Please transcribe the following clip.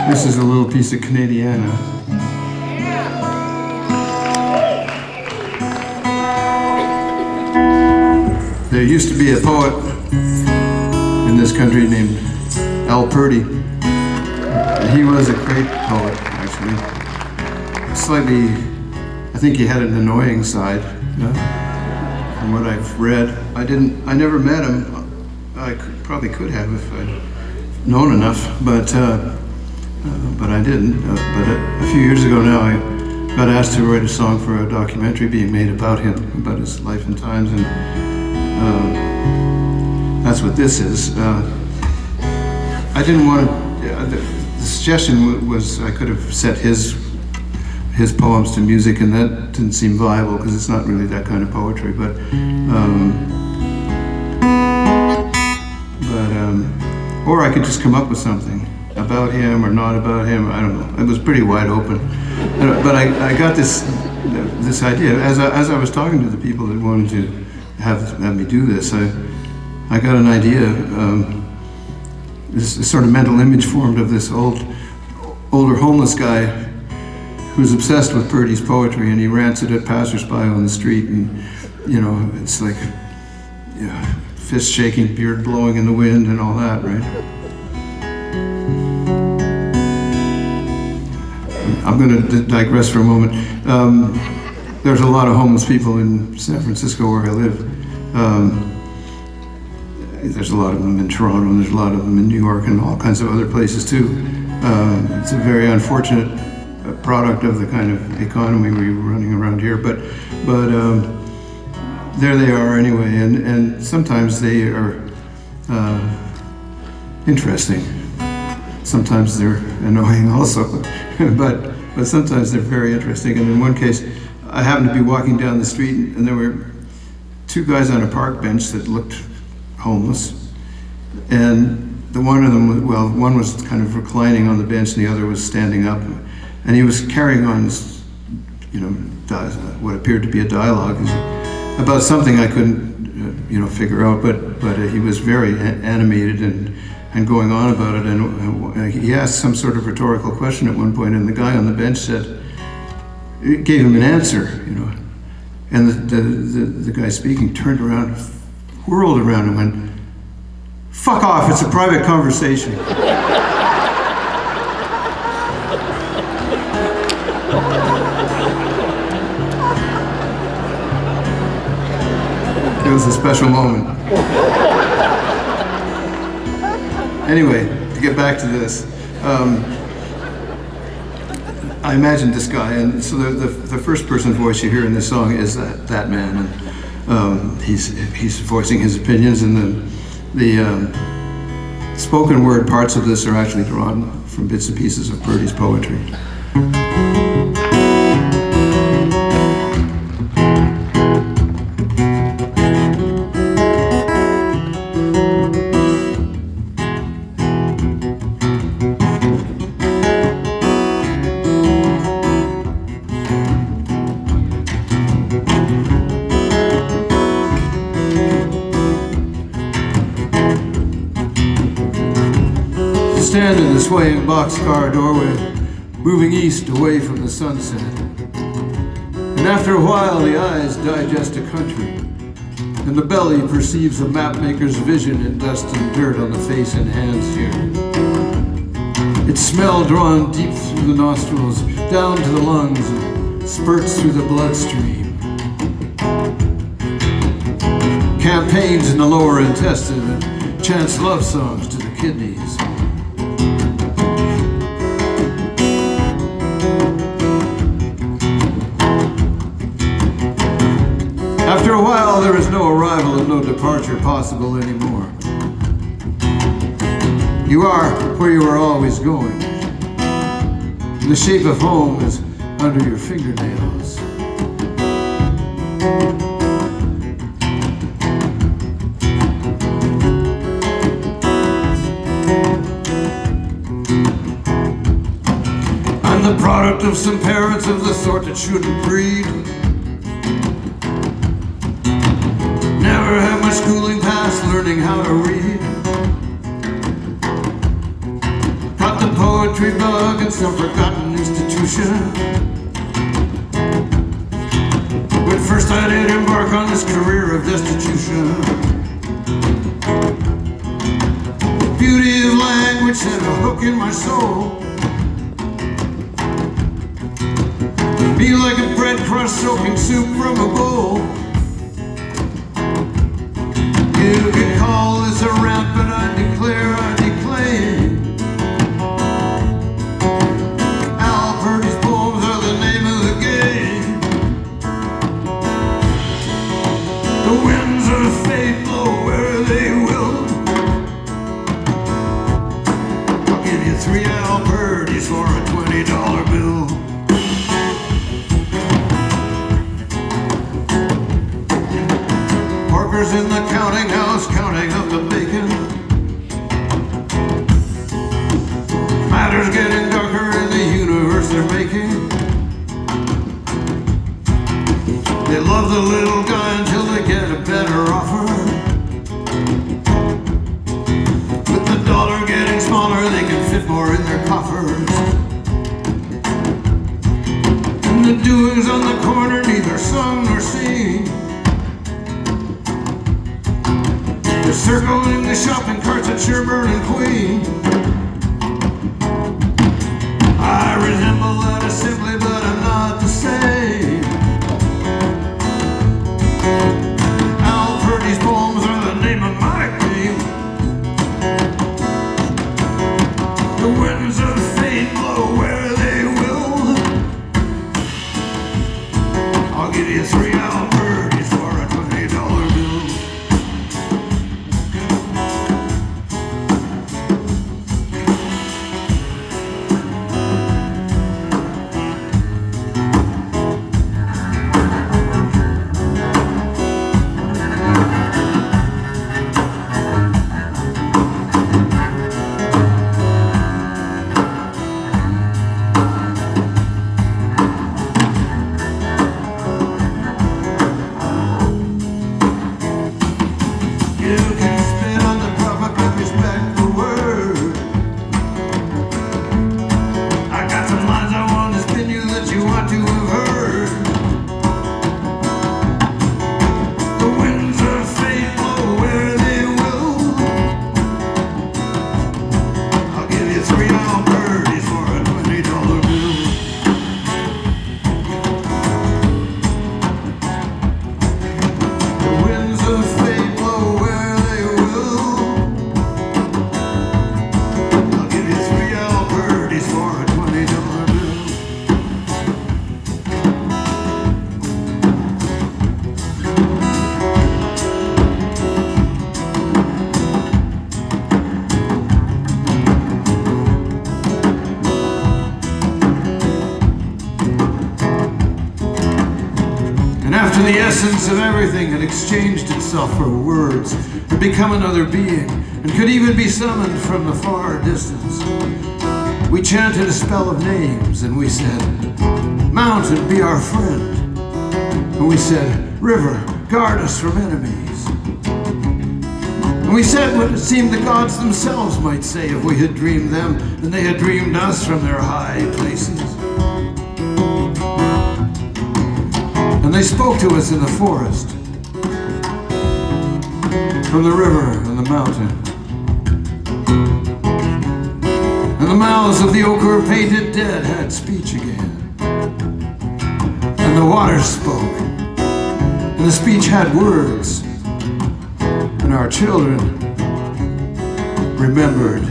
This is a little piece of Canadiana. There used to be a poet in this country named Purdy. He was a great poet, actually. Slightly, I think he had an annoying side, from what I've read. I never met him. I probably could have if I'd known enough, but I didn't. But a few years ago now, I got asked to write a song for a documentary being made about him, about his life and times, and that's what this is. I didn't want to. The suggestion was I could have set his poems to music, and that didn't seem viable because it's not really that kind of poetry. Or I could just come up with something about him or not about him. I don't know. It was pretty wide open. But I got this idea as I was talking to the people that wanted to have me do this. I got an idea. This sort of mental image formed of this older homeless guy who's obsessed with Purdy's poetry, and he rants it at passersby on the street, and it's like fist shaking, beard blowing in the wind, and all that, right? I'm going to digress for a moment. There's a lot of homeless people in San Francisco where I live. There's a lot of them in Toronto, and there's a lot of them in New York, and all kinds of other places too. It's a very unfortunate product of the kind of economy we're running around here, but there they are anyway, and sometimes they are interesting. Sometimes they're annoying also, but sometimes they're very interesting. And in one case, I happened to be walking down the street, and there were two guys on a park bench that looked homeless, and one was kind of reclining on the bench, and the other was standing up, and he was carrying on this, what appeared to be a dialogue about something I couldn't, figure out, but he was very animated and going on about it, and he asked some sort of rhetorical question at one point, and the guy on the bench gave him an answer, and the guy speaking turned around, whirled around and went, "Fuck off, it's a private conversation." It was a special moment. Anyway, to get back to this, I imagined this guy, and so the first person voice you hear in this song is that man, and he's voicing his opinions, and the spoken word parts of this are actually drawn from bits and pieces of Purdy's poetry. Stand in the swaying boxcar doorway, moving east away from the sunset. And after a while, the eyes digest a country, and the belly perceives a mapmaker's vision in dust and dirt on the face and hands here. Its smell drawn deep through the nostrils, down to the lungs, and spurts through the bloodstream. Campaigns in the lower intestine, and chants love songs to the kidneys. After a while, there is no arrival and no departure possible anymore. You are where you are always going. And the shape of home is under your fingernails. I'm the product of some parents of the sort that shouldn't breed. Never had my schooling past learning how to read. Got the poetry bug in some forgotten institution. When first I did embark on this career of destitution, beauty of language sent a hook in my soul. Be like a bread crust soaking soup from a bowl. You could call this a rant, but I declare, I declaim, Purdy's poems are the name of the game. The winds of fate blow where they will. I'll give you 3 Purdy's for a $20 bill. Parker's in the counting house counting up the bacon. Matters getting darker in the universe they're making. They love the little guy until they get a better offer. With the dollar getting smaller, they can fit more in their coffers. And the doings on the corner neither sung nor seen. They're circling the shopping carts at Sherburne and Queen. I resemble that assembly, but I'm not the same. Purdy's poems are the name of my game. The winds of fate blow where they will. I'll give you 3 Purdy's for a $20 bill. After the essence of everything had exchanged itself for words, had become another being, and could even be summoned from the far distance, we chanted a spell of names, and we said, "Mountain, be our friend." And we said, "River, guard us from enemies." And we said what it seemed the gods themselves might say if we had dreamed them, and they had dreamed us from their high places. And they spoke to us in the forest, from the river and the mountain. And the mouths of the ochre-painted dead had speech again. And the waters spoke, and the speech had words. And our children remembered